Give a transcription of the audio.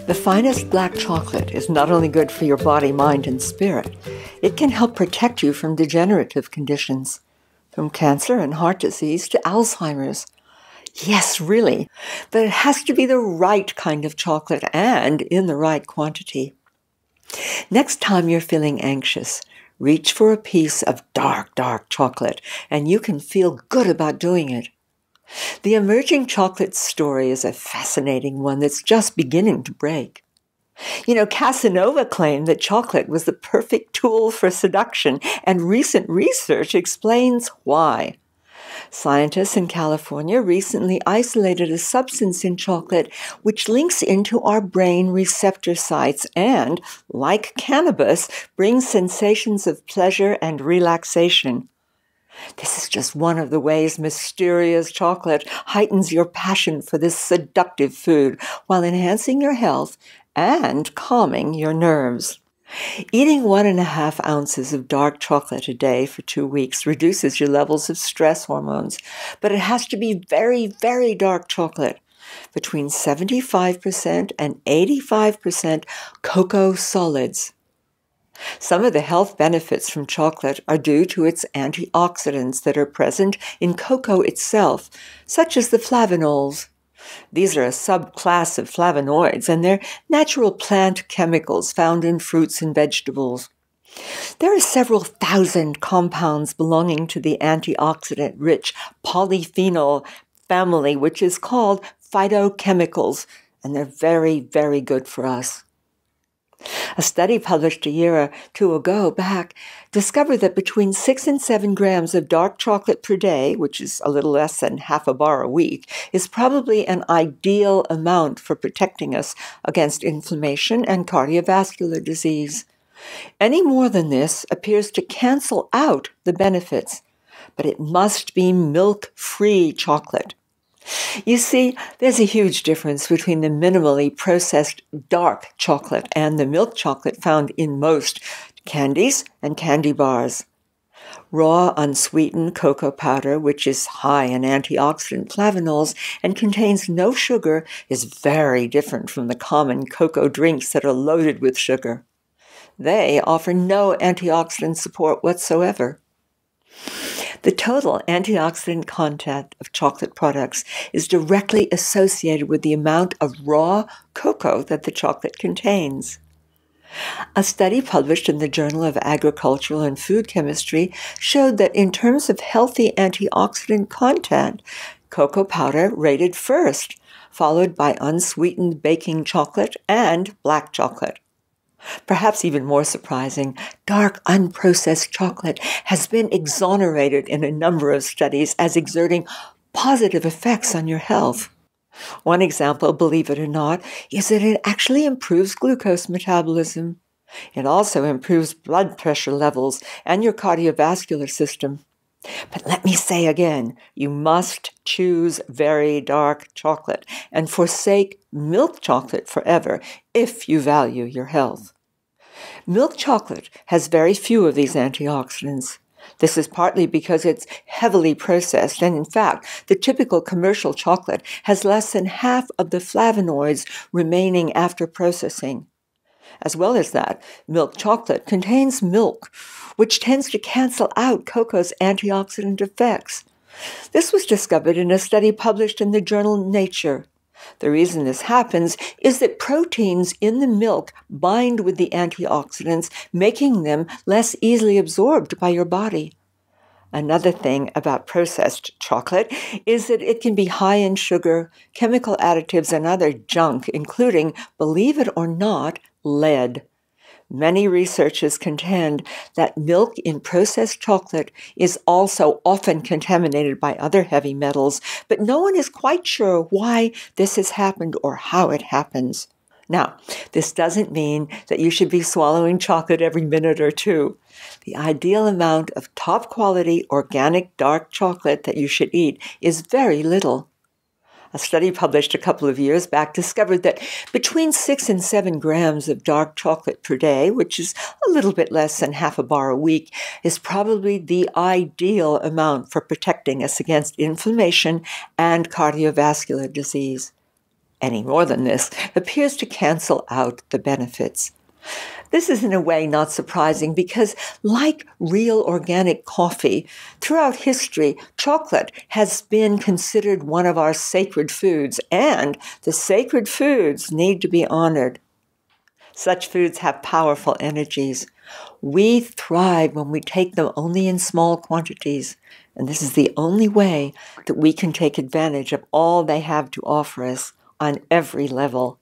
The finest black chocolate is not only good for your body, mind, and spirit, it can help protect you from degenerative conditions, from cancer and heart disease to Alzheimer's. Yes, really, but it has to be the right kind of chocolate and in the right quantity. Next time you're feeling anxious, reach for a piece of dark chocolate, and you can feel good about doing it. The emerging chocolate story is a fascinating one that's just beginning to break. Casanova claimed that chocolate was the perfect tool for seduction, and recent research explains why. Scientists in California recently isolated a substance in chocolate which links into our brain receptor sites and, like cannabis, brings sensations of pleasure and relaxation. This is just one of the ways mysterious chocolate heightens your passion for this seductive food while enhancing your health and calming your nerves. Eating 1.5 ounces of dark chocolate a day for 2 weeks reduces your levels of stress hormones, but it has to be very, very dark chocolate, between 75% and 85% cocoa solids. Some of the health benefits from chocolate are due to its antioxidants that are present in cocoa itself, such as the flavonols. These are a subclass of flavonoids, and they're natural plant chemicals found in fruits and vegetables. There are several thousand compounds belonging to the antioxidant-rich polyphenol family, which is called phytochemicals, and they're very, very good for us. A study published a year or two ago back discovered that between 6 and 7 grams of dark chocolate per day, which is a little less than half a bar a week, is probably an ideal amount for protecting us against inflammation and cardiovascular disease. Any more than this appears to cancel out the benefits, but it must be milk-free chocolate. You see, there's a huge difference between the minimally processed dark chocolate and the milk chocolate found in most candies and candy bars. Raw, unsweetened cocoa powder, which is high in antioxidant flavonols and contains no sugar, is very different from the common cocoa drinks that are loaded with sugar. They offer no antioxidant support whatsoever. The total antioxidant content of chocolate products is directly associated with the amount of raw cocoa that the chocolate contains. A study published in the Journal of Agricultural and Food Chemistry showed that in terms of healthy antioxidant content, cocoa powder rated first, followed by unsweetened baking chocolate and black chocolate. Perhaps even more surprising, dark, unprocessed chocolate has been exonerated in a number of studies as exerting positive effects on your health. One example, believe it or not, is that it actually improves glucose metabolism. It also improves blood pressure levels and your cardiovascular system. But let me say again, you must choose very dark chocolate and forsake milk chocolate forever if you value your health. Milk chocolate has very few of these antioxidants. This is partly because it's heavily processed, and in fact, the typical commercial chocolate has less than half of the flavonoids remaining after processing. As well as that, milk chocolate contains milk, which tends to cancel out cocoa's antioxidant effects. This was discovered in a study published in the journal Nature. The reason this happens is that proteins in the milk bind with the antioxidants, making them less easily absorbed by your body. Another thing about processed chocolate is that it can be high in sugar, chemical additives, and other junk, including, believe it or not, lead. Many researchers contend that milk in processed chocolate is also often contaminated by other heavy metals, but no one is quite sure why this has happened or how it happens. Now, this doesn't mean that you should be swallowing chocolate every minute or two. The ideal amount of top-quality organic dark chocolate that you should eat is very little. A study published a couple of years back discovered that between 6 and 7 grams of dark chocolate per day, which is a little bit less than half a bar a week, is probably the ideal amount for protecting us against inflammation and cardiovascular disease. Any more than this appears to cancel out the benefits. This is in a way not surprising because, like real organic coffee, throughout history, chocolate has been considered one of our sacred foods, and the sacred foods need to be honored. Such foods have powerful energies. We thrive when we take them only in small quantities, and this is the only way that we can take advantage of all they have to offer us on every level.